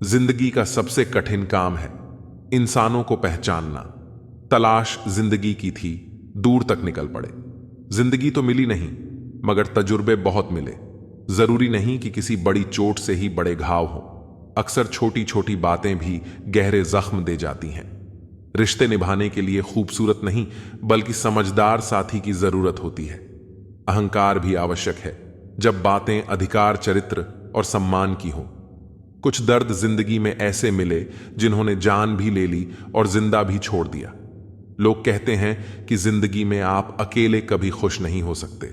जिंदगी का सबसे कठिन काम है इंसानों को पहचानना। तलाश जिंदगी की थी, दूर तक निकल पड़े। जिंदगी तो मिली नहीं, मगर तजुर्बे बहुत मिले। जरूरी नहीं कि किसी बड़ी चोट से ही बड़े घाव हो। अक्सर छोटी छोटी बातें भी गहरे जख्म दे जाती हैं। रिश्ते निभाने के लिए खूबसूरत नहीं, बल्कि समझदार साथी की जरूरत होती है। अहंकार भी आवश्यक है, जब बातें अधिकार, चरित्र और सम्मान की हों। कुछ दर्द जिंदगी में ऐसे मिले जिन्होंने जान भी ले ली और जिंदा भी छोड़ दिया। लोग कहते हैं कि जिंदगी में आप अकेले कभी खुश नहीं हो सकते,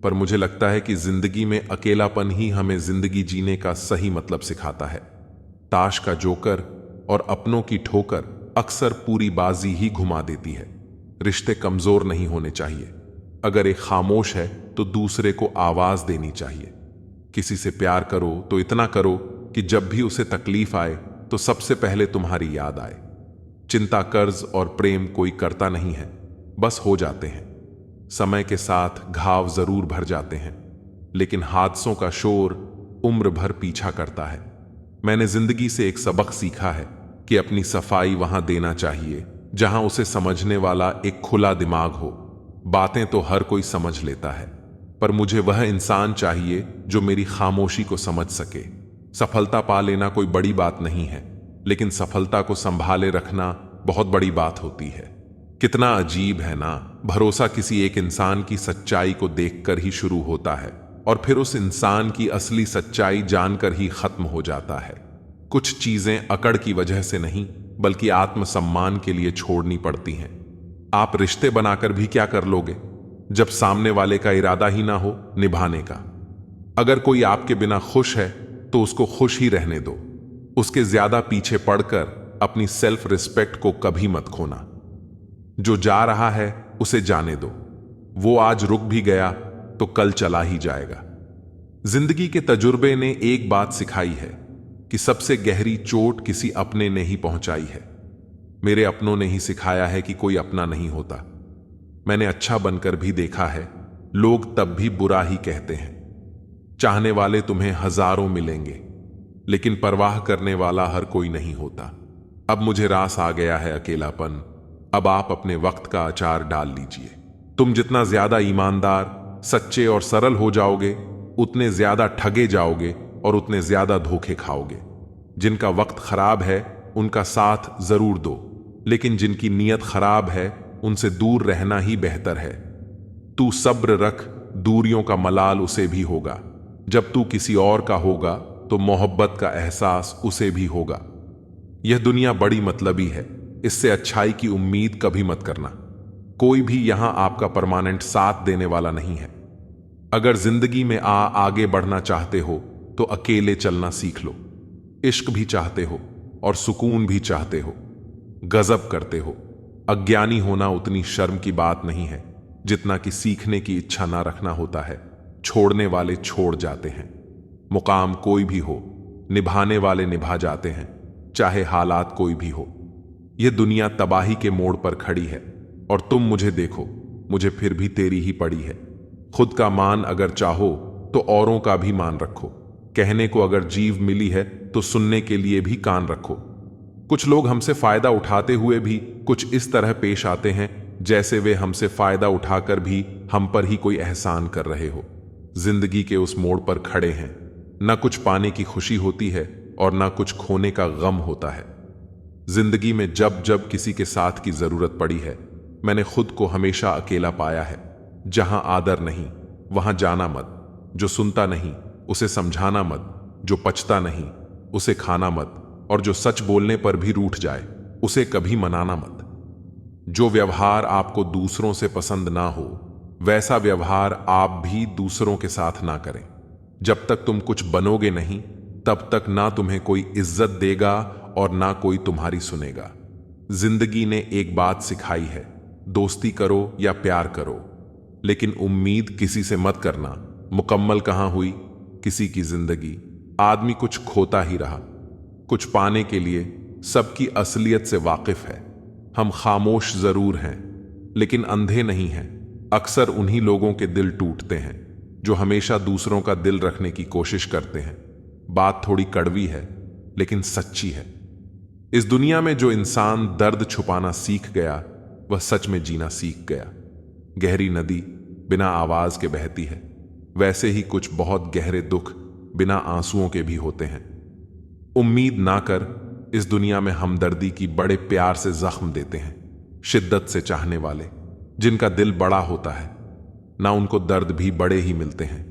पर मुझे लगता है कि जिंदगी में अकेलापन ही हमें जिंदगी जीने का सही मतलब सिखाता है। ताश का जोकर और अपनों की ठोकर अक्सर पूरी बाजी ही घुमा देती है। रिश्ते कमजोर नहीं होने चाहिए। अगर एक खामोश है तो दूसरे को आवाज देनी चाहिए। किसी से प्यार करो तो इतना करो कि जब भी उसे तकलीफ आए तो सबसे पहले तुम्हारी याद आए। चिंता, कर्ज और प्रेम कोई करता नहीं है, बस हो जाते हैं। समय के साथ घाव जरूर भर जाते हैं, लेकिन हादसों का शोर उम्र भर पीछा करता है। मैंने जिंदगी से एक सबक सीखा है कि अपनी सफाई वहां देना चाहिए जहां उसे समझने वाला एक खुला दिमाग हो। बातें तो हर कोई समझ लेता है, पर मुझे वह इंसान चाहिए जो मेरी खामोशी को समझ सके। सफलता पा लेना कोई बड़ी बात नहीं है, लेकिन सफलता को संभाले रखना बहुत बड़ी बात होती है। कितना अजीब है ना, भरोसा किसी एक इंसान की सच्चाई को देखकर ही शुरू होता है और फिर उस इंसान की असली सच्चाई जानकर ही खत्म हो जाता है। कुछ चीजें अकड़ की वजह से नहीं, बल्कि आत्मसम्मान के लिए छोड़नी पड़ती हैं। आप रिश्ते बनाकर भी क्या कर लोगे जब सामने वाले का इरादा ही ना हो निभाने का। अगर कोई आपके बिना खुश है तो उसको खुश ही रहने दो। उसके ज्यादा पीछे पड़कर अपनी सेल्फ रिस्पेक्ट को कभी मत खोना। जो जा रहा है उसे जाने दो। वो आज रुक भी गया तो कल चला ही जाएगा। जिंदगी के तजुर्बे ने एक बात सिखाई है कि सबसे गहरी चोट किसी अपने ने ही पहुंचाई है। मेरे अपनों ने ही सिखाया है कि कोई अपना नहीं होता। मैंने अच्छा बनकर भी देखा है, लोग तब भी बुरा ही कहते हैं। चाहने वाले तुम्हें हजारों मिलेंगे, लेकिन परवाह करने वाला हर कोई नहीं होता। अब मुझे रास आ गया है अकेलापन। अब आप अपने वक्त का अचार डाल लीजिए। तुम जितना ज्यादा ईमानदार, सच्चे और सरल हो जाओगे, उतने ज्यादा ठगे जाओगे और उतने ज्यादा धोखे खाओगे। जिनका वक्त खराब है उनका साथ जरूर दो, लेकिन जिनकी नीयत खराब है उनसे दूर रहना ही बेहतर है। तू सब्र रख, दूरियों का मलाल उसे भी होगा। जब तू किसी और का होगा तो मोहब्बत का एहसास उसे भी होगा। यह दुनिया बड़ी मतलबी है, इससे अच्छाई की उम्मीद कभी मत करना। कोई भी यहां आपका परमानेंट साथ देने वाला नहीं है। अगर जिंदगी में आगे बढ़ना चाहते हो तो अकेले चलना सीख लो। इश्क भी चाहते हो और सुकून भी चाहते हो, गजब करते हो। अज्ञानी होना उतनी शर्म की बात नहीं है जितना कि सीखने की इच्छा ना रखना होता है। छोड़ने वाले छोड़ जाते हैं। मुकाम कोई भी हो, निभाने वाले निभा जाते हैं, चाहे हालात कोई भी हो। यह दुनिया तबाही के मोड़ पर खड़ी है और तुम मुझे देखो, मुझे फिर भी तेरी ही पड़ी है। खुद का मान अगर चाहो तो औरों का भी मान रखो। कहने को अगर जीव मिली है तो सुनने के लिए भी कान रखो। कुछ लोग हमसे फायदा उठाते हुए भी कुछ इस तरह पेश आते हैं जैसे वे हमसे फायदा उठाकर भी हम पर ही कोई एहसान कर रहे हो। जिंदगी के उस मोड़ पर खड़े हैं, न कुछ पाने की खुशी होती है और न कुछ खोने का गम होता है। जिंदगी में जब जब किसी के साथ की जरूरत पड़ी है, मैंने खुद को हमेशा अकेला पाया है। जहां आदर नहीं वहां जाना मत। जो सुनता नहीं उसे समझाना मत। जो पचता नहीं उसे खाना मत। और जो सच बोलने पर भी रूठ जाए उसे कभी मनाना मत। जो व्यवहार आपको दूसरों से पसंद ना हो, वैसा व्यवहार आप भी दूसरों के साथ ना करें। जब तक तुम कुछ बनोगे नहीं, तब तक ना तुम्हें कोई इज्जत देगा और ना कोई तुम्हारी सुनेगा। जिंदगी ने एक बात सिखाई है, दोस्ती करो या प्यार करो, लेकिन उम्मीद किसी से मत करना। मुकम्मल कहां हुई किसी की जिंदगी। आदमी कुछ खोता ही रहा। कुछ पाने के लिए सबकी असलियत से वाकिफ है। हम खामोश जरूर हैं, लेकिन अंधे नहीं हैं। अक्सर उन्हीं लोगों के दिल टूटते हैं जो हमेशा दूसरों का दिल रखने की कोशिश करते हैं। बात थोड़ी कड़वी है, लेकिन सच्ची है। इस दुनिया में जो इंसान दर्द छुपाना सीख गया, वह सच में जीना सीख गया। गहरी नदी बिना आवाज के बहती है, वैसे ही कुछ बहुत गहरे दुख बिना आंसुओं के भी होते हैं। उम्मीद ना कर, इस दुनिया में हमदर्दी की बड़े प्यार से जख्म देते हैं। शिद्दत से चाहने वाले, जिनका दिल बड़ा होता है, ना उनको दर्द भी बड़े ही मिलते हैं।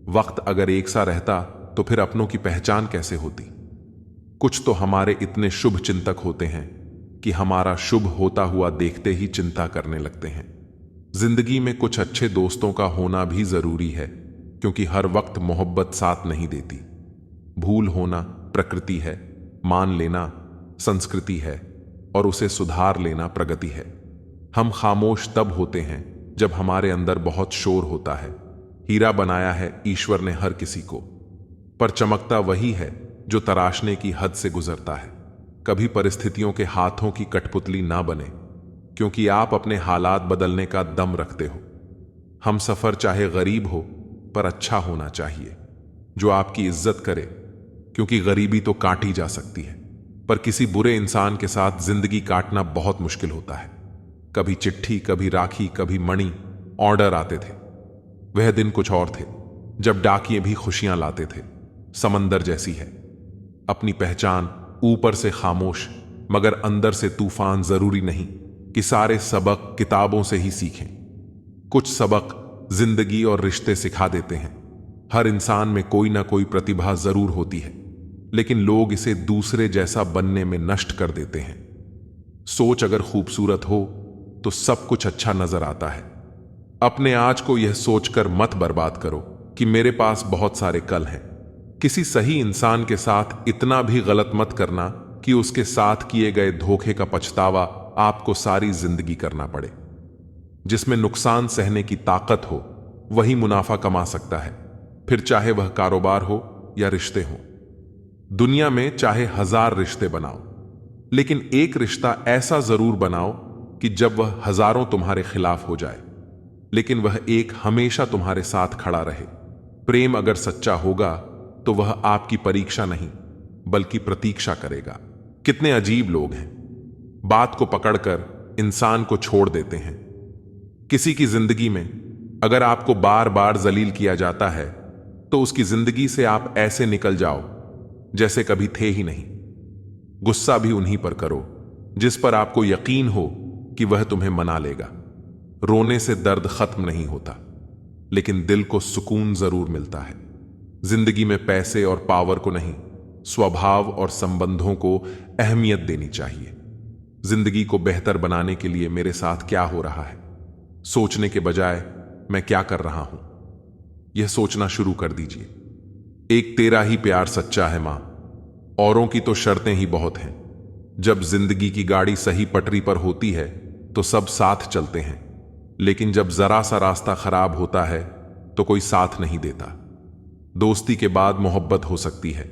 वक्त अगर एक सा रहता तो फिर अपनों की पहचान कैसे होती। कुछ तो हमारे इतने शुभ चिंतक होते हैं कि हमारा शुभ होता हुआ देखते ही चिंता करने लगते हैं। जिंदगी में कुछ अच्छे दोस्तों का होना भी जरूरी है, क्योंकि हर वक्त मोहब्बत साथ नहीं देती। भूल होना प्रकृति है, मान लेना संस्कृति है, और उसे सुधार लेना प्रगति है। हम खामोश तब होते हैं जब हमारे अंदर बहुत शोर होता है। हीरा बनाया है ईश्वर ने हर किसी को, पर चमकता वही है जो तराशने की हद से गुजरता है। कभी परिस्थितियों के हाथों की कठपुतली ना बने, क्योंकि आप अपने हालात बदलने का दम रखते हो। हम सफर चाहे गरीब हो, पर अच्छा होना चाहिए, जो आपकी इज्जत करे, क्योंकि गरीबी तो काटी जा सकती है, पर किसी बुरे इंसान के साथ जिंदगी काटना बहुत मुश्किल होता है। कभी चिट्ठी, कभी राखी, कभी मणि, ऑर्डर आते थे। वह दिन कुछ और थे जब डाकिये भी खुशियां लाते थे। समंदर जैसी है अपनी पहचान, ऊपर से खामोश मगर अंदर से तूफान। जरूरी नहीं कि सारे सबक किताबों से ही सीखें। कुछ सबक जिंदगी और रिश्ते सिखा देते हैं। हर इंसान में कोई ना कोई प्रतिभा जरूर होती है, लेकिन लोग इसे दूसरे जैसा बनने में नष्ट कर देते हैं। सोच अगर खूबसूरत हो तो सब कुछ अच्छा नजर आता है। अपने आज को यह सोचकर मत बर्बाद करो कि मेरे पास बहुत सारे कल हैं। किसी सही इंसान के साथ इतना भी गलत मत करना कि उसके साथ किए गए धोखे का पछतावा आपको सारी जिंदगी करना पड़े। जिसमें नुकसान सहने की ताकत हो, वही मुनाफा कमा सकता है, फिर चाहे वह कारोबार हो या रिश्ते हो। दुनिया में चाहे 1000 रिश्ते बनाओ, लेकिन एक रिश्ता ऐसा जरूर बनाओ कि जब वह हजारों तुम्हारे खिलाफ हो जाए, लेकिन वह एक हमेशा तुम्हारे साथ खड़ा रहे। प्रेम अगर सच्चा होगा तो वह आपकी परीक्षा नहीं बल्कि प्रतीक्षा करेगा। कितने अजीब लोग हैं, बात को पकड़कर इंसान को छोड़ देते हैं। किसी की जिंदगी में अगर आपको बार बार जलील किया जाता है तो उसकी जिंदगी से आप ऐसे निकल जाओ जैसे कभी थे ही नहीं। गुस्सा भी उन्हीं पर करो जिस पर आपको यकीन हो कि वह तुम्हें मना लेगा। रोने से दर्द खत्म नहीं होता, लेकिन दिल को सुकून जरूर मिलता है। जिंदगी में पैसे और पावर को नहीं, स्वभाव और संबंधों को अहमियत देनी चाहिए। जिंदगी को बेहतर बनाने के लिए मेरे साथ क्या हो रहा है, सोचने के बजाय मैं क्या कर रहा हूं, यह सोचना शुरू कर दीजिए। एक तेरा ही प्यार सच्चा है मां, औरों की तो शर्तें ही बहुत हैं। जब जिंदगी की गाड़ी सही पटरी पर होती है तो सब साथ चलते हैं, लेकिन जब जरा सा रास्ता खराब होता है तो कोई साथ नहीं देता। दोस्ती के बाद मोहब्बत हो सकती है,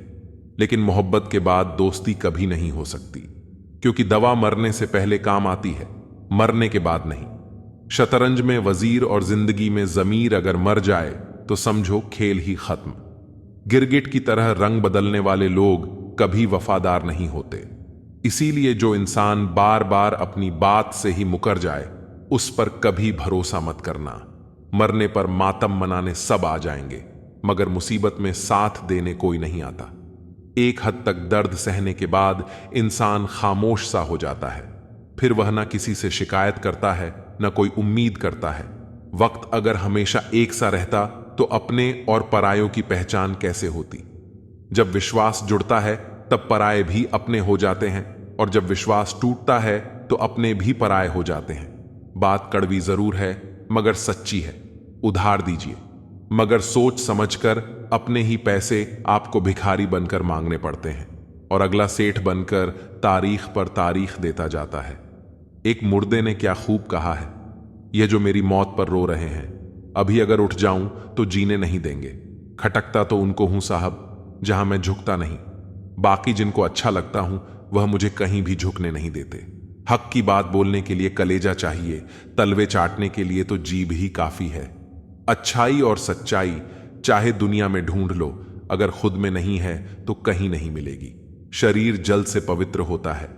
लेकिन मोहब्बत के बाद दोस्ती कभी नहीं हो सकती, क्योंकि दवा मरने से पहले काम आती है, मरने के बाद नहीं। शतरंज में वजीर और जिंदगी में जमीर अगर मर जाए तो समझो खेल ही खत्म। गिरगिट की तरह रंग बदलने वाले लोग कभी वफादार नहीं होते। इसीलिए जो इंसान बार बार अपनी बात से ही मुकर जाए, उस पर कभी भरोसा मत करना। मरने पर मातम मनाने सब आ जाएंगे, मगर मुसीबत में साथ देने कोई नहीं आता। एक हद तक दर्द सहने के बाद इंसान खामोश सा हो जाता है, फिर वह ना किसी से शिकायत करता है, ना कोई उम्मीद करता है। वक्त अगर हमेशा एक सा रहता तो अपने और परायों की पहचान कैसे होती। जब विश्वास जुड़ता है तब पराये भी अपने हो जाते हैं, और जब विश्वास टूटता है तो अपने भी पराये हो जाते हैं। बात कड़वी जरूर है मगर सच्ची है। उधार दीजिए, मगर सोच समझकर। अपने ही पैसे आपको भिखारी बनकर मांगने पड़ते हैं, और अगला सेठ बनकर तारीख पर तारीख देता जाता है। एक मुर्दे ने क्या खूब कहा है, यह जो मेरी मौत पर रो रहे हैं, अभी अगर उठ जाऊं तो जीने नहीं देंगे। खटकता तो उनको हूं साहब जहां मैं झुकता नहीं, बाकी जिनको अच्छा लगता हूं वह मुझे कहीं भी झुकने नहीं देते। हक की बात बोलने के लिए कलेजा चाहिए, तलवे चाटने के लिए तो जीभ ही काफी है। अच्छाई और सच्चाई चाहे दुनिया में ढूंढ लो, अगर खुद में नहीं है तो कहीं नहीं मिलेगी। शरीर जल से पवित्र होता है,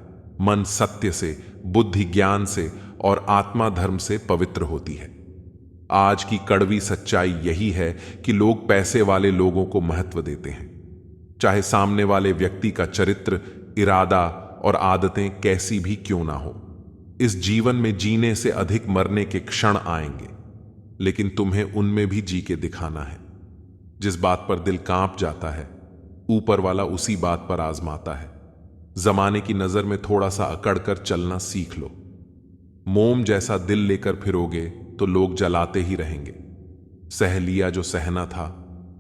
मन सत्य से, बुद्धि ज्ञान से और आत्मा धर्म से पवित्र होती है। आज की कड़वी सच्चाई यही है कि लोग पैसे वाले लोगों को महत्व देते हैं, चाहे सामने वाले व्यक्ति का चरित्र, इरादा और आदतें कैसी भी क्यों ना हो। इस जीवन में जीने से अधिक मरने के क्षण आएंगे, लेकिन तुम्हें उनमें भी जी के दिखाना है। जिस बात पर दिल कांप जाता है, ऊपर वाला उसी बात पर आजमाता है। जमाने की नजर में थोड़ा सा अकड़ कर चलना सीख लो। मोम जैसा दिल लेकर फिरोगे तो लोग जलाते ही रहेंगे। सह लिया जो सहना था,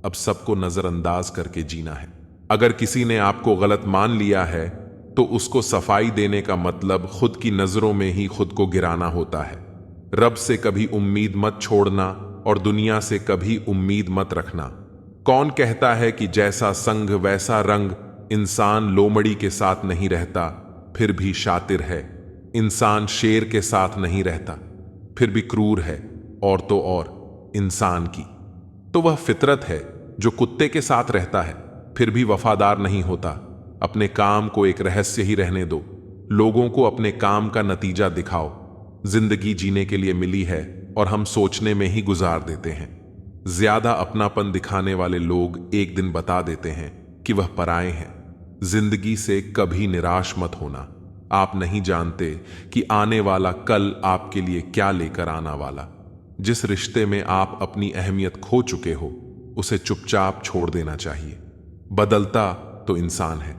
अब सबको नजरअंदाज करके जीना है। अगर किसी ने आपको गलत मान लिया है तो उसको सफाई देने का मतलब खुद की नजरों में ही खुद को गिराना होता है। रब से कभी उम्मीद मत छोड़ना और दुनिया से कभी उम्मीद मत रखना। कौन कहता है कि जैसा संग वैसा रंग? इंसान लोमड़ी के साथ नहीं रहता फिर भी शातिर है। इंसान शेर के साथ नहीं रहता फिर भी क्रूर है। और तो और इंसान की तो वह फितरत है जो कुत्ते के साथ रहता है फिर भी वफादार नहीं होता। अपने काम को एक रहस्य ही रहने दो। लोगों को अपने काम का नतीजा दिखाओ। जिंदगी जीने के लिए मिली है और हम सोचने में ही गुजार देते हैं। ज्यादा अपनापन दिखाने वाले लोग एक दिन बता देते हैं कि वह पराए हैं। जिंदगी से कभी निराश मत होना। आप नहीं जानते कि आने वाला कल आपके लिए क्या लेकर आना वाला। जिस रिश्ते में आप अपनी अहमियत खो चुके हो उसे चुपचाप छोड़ देना चाहिए। बदलता तो इंसान है।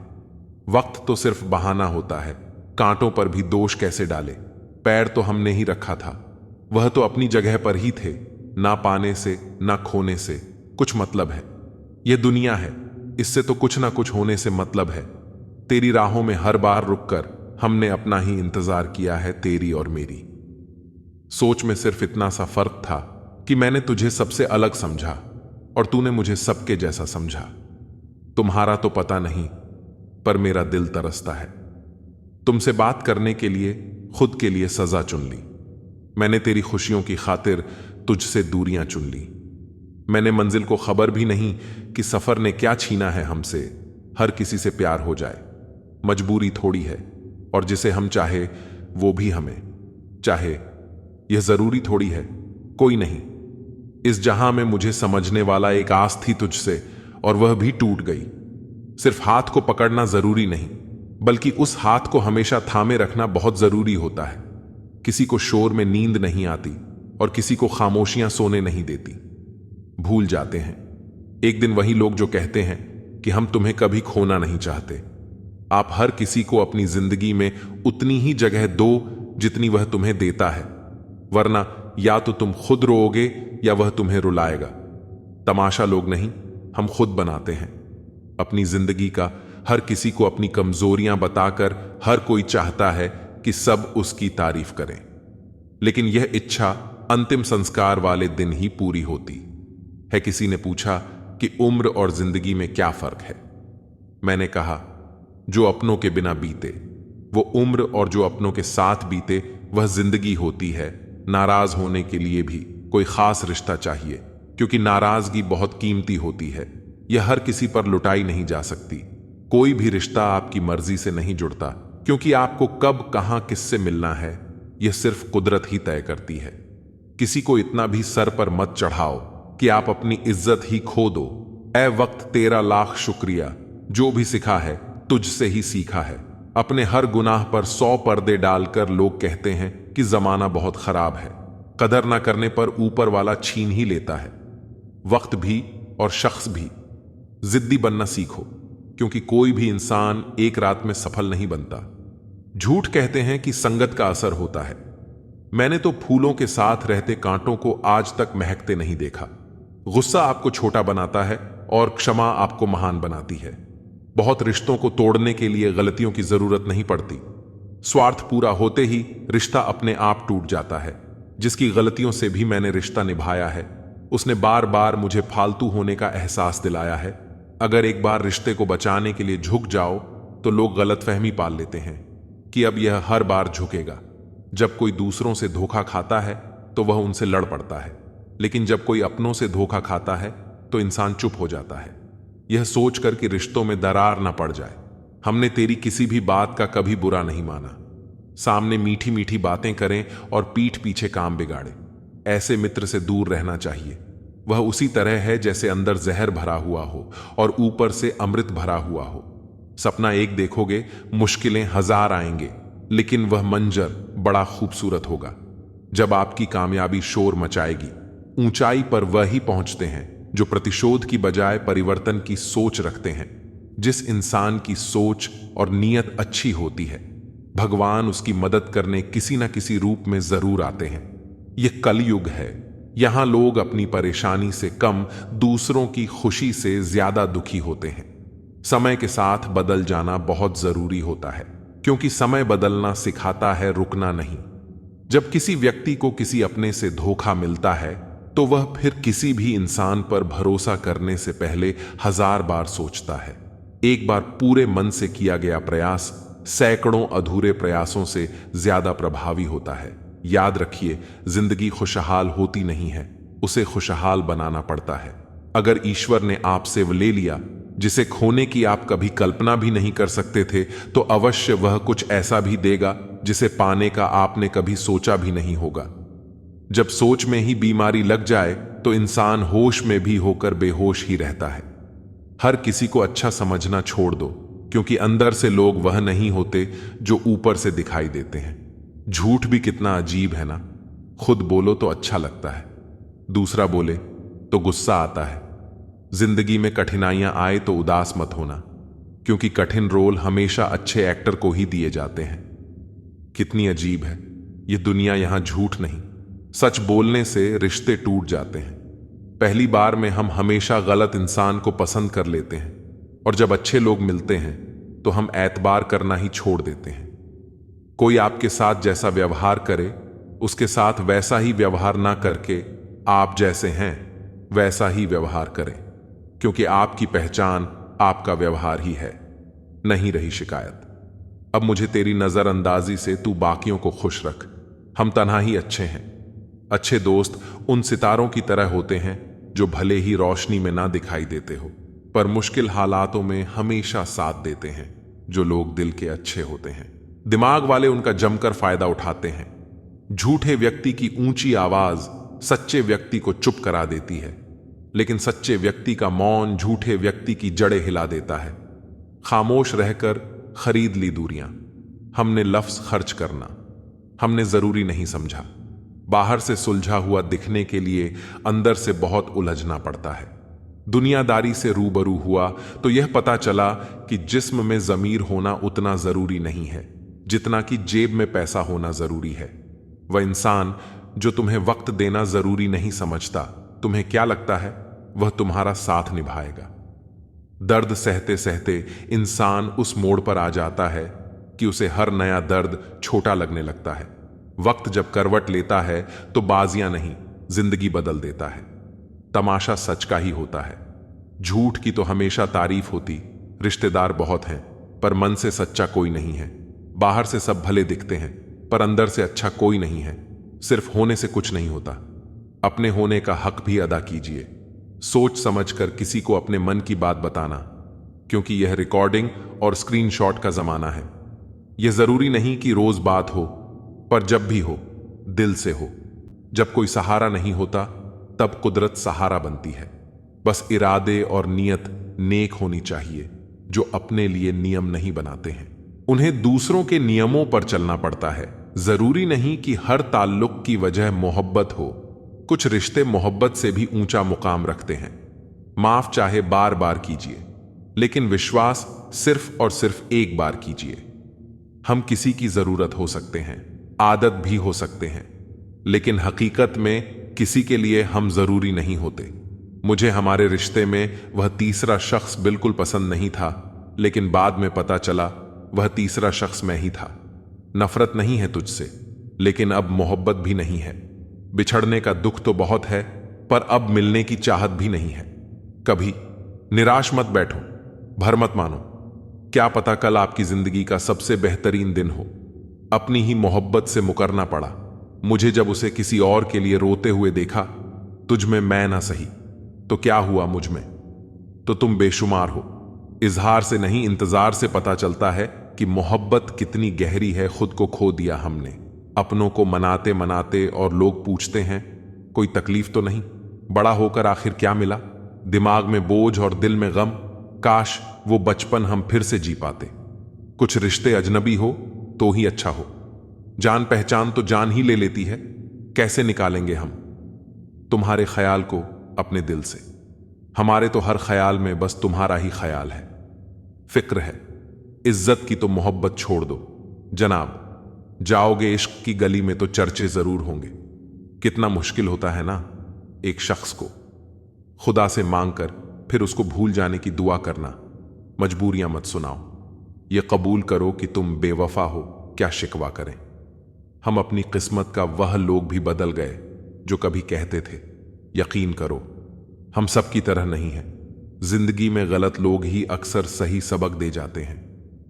वक्त तो सिर्फ बहाना होता है। कांटों पर भी दोष कैसे डाले? पैर तो हमने ही रखा था, वह तो अपनी जगह पर ही थे। ना पाने से ना खोने से कुछ मतलब है। यह दुनिया है, इससे तो कुछ ना कुछ होने से मतलब है। तेरी राहों में हर बार रुककर हमने अपना ही इंतजार किया है, तेरी और मेरी। सोच में सिर्फ इतना सा फर्क था कि मैंने तुझे सबसे अलग समझा और तूने मुझे सबके जैसा समझा। तुम्हारा तो पता नहीं, पर मेरा दिल तरसता है। तुमसे बात करने के लिए खुद के लिए सजा चुन ली। मैंने तेरी खुशियों की खातिर तुझसे दूरियां चुन ली। मैंने मंजिल को खबर भी नहीं कि सफर ने क्या छीना है हमसे। हर किसी से प्यार हो जाए मजबूरी थोड़ी है, और जिसे हम चाहे वो भी हमें चाहे, यह जरूरी थोड़ी है। कोई नहीं, इस जहां में मुझे समझने वाला एक आस थी तुझसे, और वह भी टूट गई। सिर्फ हाथ को पकड़ना जरूरी नहीं, बल्कि उस हाथ को हमेशा थामे रखना बहुत जरूरी होता है। किसी को शोर में नींद नहीं आती और किसी को खामोशियां सोने नहीं देती। भूल जाते हैं एक दिन वही लोग जो कहते हैं कि हम तुम्हें कभी खोना नहीं चाहते। आप हर किसी को अपनी जिंदगी में उतनी ही जगह दो जितनी वह तुम्हें देता है, वरना या तो तुम खुद रोओगे या वह तुम्हें रुलाएगा। तमाशा लोग नहीं, हम खुद बनाते हैं अपनी जिंदगी का। हर किसी को अपनी कमजोरियां बताकर हर कोई चाहता है कि सब उसकी तारीफ करें, लेकिन यह इच्छा अंतिम संस्कार वाले दिन ही पूरी होती है। किसी ने पूछा कि उम्र और जिंदगी में क्या फर्क है? मैंने कहा, जो अपनों के बिना बीते वो उम्र, और जो अपनों के साथ बीते वह जिंदगी होती है। नाराज होने के लिए भी कोई खास रिश्ता चाहिए, क्योंकि नाराजगी बहुत कीमती होती है। यह हर किसी पर लुटाई नहीं जा सकती। कोई भी रिश्ता आपकी मर्जी से नहीं जुड़ता, क्योंकि आपको कब कहां किससे मिलना है यह सिर्फ कुदरत ही तय करती है। किसी को इतना भी सर पर मत चढ़ाओ कि आप अपनी इज्जत ही खो दो। ऐ वक्त तेरा लाख शुक्रिया, जो भी सिखा है तुझसे ही सीखा है। अपने हर गुनाह पर 100 पर्दे डालकर लोग कहते हैं कि जमाना बहुत खराब है। कदर ना करने पर ऊपर वाला छीन ही लेता है। वक्त भी और शख्स भी। जिद्दी बनना सीखो, क्योंकि कोई भी इंसान एक रात में सफल नहीं बनता। झूठ कहते हैं कि संगत का असर होता है। मैंने तो फूलों के साथ रहते कांटों को आज तक महकते नहीं देखा। गुस्सा आपको छोटा बनाता है और क्षमा आपको महान बनाती है। बहुत रिश्तों को तोड़ने के लिए गलतियों की जरूरत नहीं पड़ती। स्वार्थ पूरा होते ही रिश्ता अपने आप टूट जाता है। जिसकी गलतियों से भी मैंने रिश्ता निभाया है, उसने बार बार मुझे फालतू होने का एहसास दिलाया है। अगर एक बार रिश्ते को बचाने के लिए झुक जाओ तो लोग गलतफहमी पाल लेते हैं कि अब यह हर बार झुकेगा। जब कोई दूसरों से धोखा खाता है तो वह उनसे लड़ पड़ता है, लेकिन जब कोई अपनों से धोखा खाता है तो इंसान चुप हो जाता है, यह सोचकर कि रिश्तों में दरार न पड़ जाए। हमने तेरी किसी भी बात का कभी बुरा नहीं माना। सामने मीठी मीठी बातें करें और पीठ पीछे काम बिगाड़े, ऐसे मित्र से दूर रहना चाहिए। वह उसी तरह है जैसे अंदर जहर भरा हुआ हो और ऊपर से अमृत भरा हुआ हो। सपना एक देखोगे, मुश्किलें 1000 आएंगे, लेकिन वह मंजर बड़ा खूबसूरत होगा। जब आपकी कामयाबी शोर मचाएगी, ऊंचाई पर वह ही पहुंचते हैं जो प्रतिशोध की बजाय परिवर्तन की सोच रखते हैं। जिस इंसान की सोच और नीयत अच्छी होती है, भगवान उसकी मदद करने किसी न किसी रूप में जरूर आते हैं। यह कलयुग है। यहां लोग अपनी परेशानी से कम दूसरों की खुशी से ज्यादा दुखी होते हैं। समय के साथ बदल जाना बहुत जरूरी होता है, क्योंकि समय बदलना सिखाता है रुकना नहीं। जब किसी व्यक्ति को किसी अपने से धोखा मिलता है, तो वह फिर किसी भी इंसान पर भरोसा करने से पहले 1000 बार सोचता है। एक बार पूरे मन से किया गया प्रयास सैकड़ों अधूरे प्रयासों से ज्यादा प्रभावी होता है। याद रखिए, जिंदगी खुशहाल होती नहीं है, उसे खुशहाल बनाना पड़ता है। अगर ईश्वर ने आपसे वो ले लिया जिसे खोने की आप कभी कल्पना भी नहीं कर सकते थे, तो अवश्य वह कुछ ऐसा भी देगा जिसे पाने का आपने कभी सोचा भी नहीं होगा। जब सोच में ही बीमारी लग जाए, तो इंसान होश में भी होकर बेहोश ही रहता है। हर किसी को अच्छा समझना छोड़ दो, क्योंकि अंदर से लोग वह नहीं होते जो ऊपर से दिखाई देते हैं। झूठ भी कितना अजीब है ना। खुद बोलो तो अच्छा लगता है, दूसरा बोले तो गुस्सा आता है। जिंदगी में कठिनाइयां आए तो उदास मत होना, क्योंकि कठिन रोल हमेशा अच्छे एक्टर को ही दिए जाते हैं। कितनी अजीब है यह दुनिया। यहां झूठ नहीं, सच बोलने से रिश्ते टूट जाते हैं। पहली बार में हम हमेशा गलत इंसान को पसंद कर लेते हैं, और जब अच्छे लोग मिलते हैं तो हम एतबार करना ही छोड़ देते हैं। कोई आपके साथ जैसा व्यवहार करे, उसके साथ वैसा ही व्यवहार ना करके आप जैसे हैं वैसा ही व्यवहार करें, क्योंकि आपकी पहचान आपका व्यवहार ही है। नहीं रही शिकायत। अब मुझे तेरी नजरअंदाजी से तू बाकियों को खुश रख। हम तन्हा ही अच्छे हैं। अच्छे दोस्त उन सितारों की तरह होते हैं जो भले ही रोशनी में ना दिखाई देते हो, पर मुश्किल हालातों में हमेशा साथ देते हैं। जो लोग दिल के अच्छे होते हैं, दिमाग वाले उनका जमकर फायदा उठाते हैं। झूठे व्यक्ति की ऊंची आवाज सच्चे व्यक्ति को चुप करा देती है, लेकिन सच्चे व्यक्ति का मौन झूठे व्यक्ति की जड़ें हिला देता है। खामोश रहकर खरीद ली दूरियां। हमने लफ्ज खर्च करना हमने जरूरी नहीं समझा। बाहर से सुलझा हुआ दिखने के लिए अंदर से बहुत उलझना पड़ता है। दुनियादारी से रूबरू हुआ तो यह पता चला कि जिस्म में जमीर होना उतना जरूरी नहीं है जितना कि जेब में पैसा होना जरूरी है। वह इंसान जो तुम्हें वक्त देना जरूरी नहीं समझता, तुम्हें क्या लगता है वह तुम्हारा साथ निभाएगा? दर्द सहते सहते इंसान उस मोड़ पर आ जाता है कि उसे हर नया दर्द छोटा लगने लगता है। वक्त जब करवट लेता है तो बाजियां नहीं, जिंदगी बदल देता है। तमाशा सच का ही होता है। झूठ की तो हमेशा तारीफ होती। रिश्तेदार बहुत हैं, पर मन से सच्चा कोई नहीं है। बाहर से सब भले दिखते हैं, पर अंदर से अच्छा कोई नहीं है। सिर्फ होने से कुछ नहीं होता। अपने होने का हक भी अदा कीजिए। सोच समझकर किसी को अपने मन की बात बताना, क्योंकि यह रिकॉर्डिंग और स्क्रीनशॉट का जमाना है। यह जरूरी नहीं कि रोज बात हो, पर जब भी हो, दिल से हो। जब कोई सहारा नहीं होता, तब कुदरत सहारा बनती है। बस इरादे और नियत नेक होनी चाहिए, जो अपने लिए नियम नहीं बनाते हैं। उन्हें दूसरों के नियमों पर चलना पड़ता है। जरूरी नहीं कि हर ताल्लुक की वजह मोहब्बत हो। कुछ रिश्ते मोहब्बत से भी ऊंचा मुकाम रखते हैं। माफ चाहे बार बार कीजिए, लेकिन विश्वास सिर्फ और सिर्फ एक बार कीजिए। हम किसी की जरूरत हो सकते हैं, आदत भी हो सकते हैं, लेकिन हकीकत में किसी के लिए हम जरूरी नहीं होते। मुझे हमारे रिश्ते में वह तीसरा शख्स बिल्कुल पसंद नहीं था, लेकिन बाद में पता चला वह तीसरा शख्स मैं ही था। नफरत नहीं है तुझसे, लेकिन अब मोहब्बत भी नहीं है। बिछड़ने का दुख तो बहुत है, पर अब मिलने की चाहत भी नहीं है। कभी निराश मत बैठो, भर मत मानो। क्या पता कल आपकी जिंदगी का सबसे बेहतरीन दिन हो। अपनी ही मोहब्बत से मुकरना पड़ा मुझे जब उसे किसी और के लिए रोते हुए देखा। तुझ में मैं ना सही तो क्या हुआ मुझ में? तो तुम बेशुमार हो। इजहार से नहीं, इंतजार से पता चलता है कि मोहब्बत कितनी गहरी है। खुद को खो दिया हमने, अपनों को मनाते मनाते, और लोग पूछते हैं कोई तकलीफ तो नहीं। बड़ा होकर आखिर क्या मिला? दिमाग में बोझ और दिल में गम। काश वो बचपन हम फिर से जी पाते। कुछ रिश्ते अजनबी हो तो ही अच्छा हो। जान पहचान तो जान ही ले लेती है, कैसे निकालेंगे हम तुम्हारे ख्याल को अपने दिल से? हमारे तो हर ख्याल में बस तुम्हारा ही ख्याल है। फिक्र है, इज्जत की तो मोहब्बत छोड़ दो जनाब। जाओगे इश्क की गली में तो चर्चे जरूर होंगे। कितना मुश्किल होता है ना एक शख्स को खुदा से मांगकर फिर उसको भूल जाने की दुआ करना। मजबूरियां मत सुनाओ, ये कबूल करो कि तुम बेवफा हो, क्या शिकवा करें। हम अपनी किस्मत का वह लोग भी बदल गए जो कभी कहते थे यकीन करो हम सब की तरह नहीं हैं। जिंदगी में गलत लोग ही अक्सर सही सबक दे जाते हैं।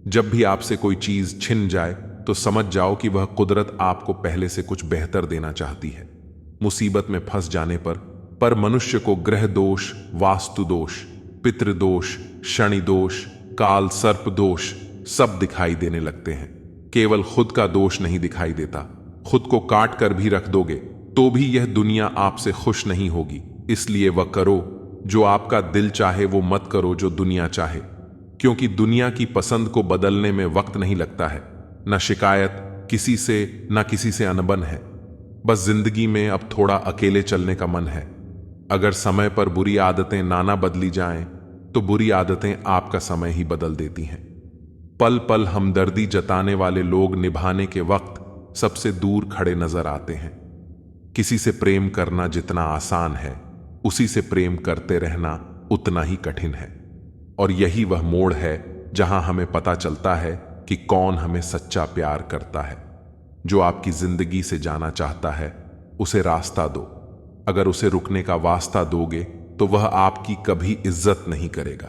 जब भी आपसे कोई चीज छिन जाए तो समझ जाओ कि वह कुदरत आपको पहले से कुछ बेहतर देना चाहती है। मुसीबत में फंस जाने पर मनुष्य को ग्रह दोष, वास्तु दोष, पितृदोष, शनि दोष, काल सर्प दोष सब दिखाई देने लगते हैं। केवल खुद का दोष नहीं दिखाई देता। खुद को काट कर भी रख दोगे तो भी यह दुनिया आपसे खुश नहीं होगी। इसलिए वह करो जो आपका दिल चाहे, वो मत करो जो दुनिया चाहे, क्योंकि दुनिया की पसंद को बदलने में वक्त नहीं लगता है। न शिकायत किसी से, न किसी से अनबन है। बस जिंदगी में अब थोड़ा अकेले चलने का मन है। अगर समय पर बुरी आदतें ना बदली जाएं तो बुरी आदतें आपका समय ही बदल देती हैं। पल पल हमदर्दी जताने वाले लोग निभाने के वक्त सबसे दूर खड़े नजर आते हैं। किसी से प्रेम करना जितना आसान है, उसी से प्रेम करते रहना उतना ही कठिन है। और यही वह मोड़ है जहां हमें पता चलता है कि कौन हमें सच्चा प्यार करता है। जो आपकी जिंदगी से जाना चाहता है उसे रास्ता दो। अगर उसे रुकने का वास्ता दोगे तो वह आपकी कभी इज्जत नहीं करेगा।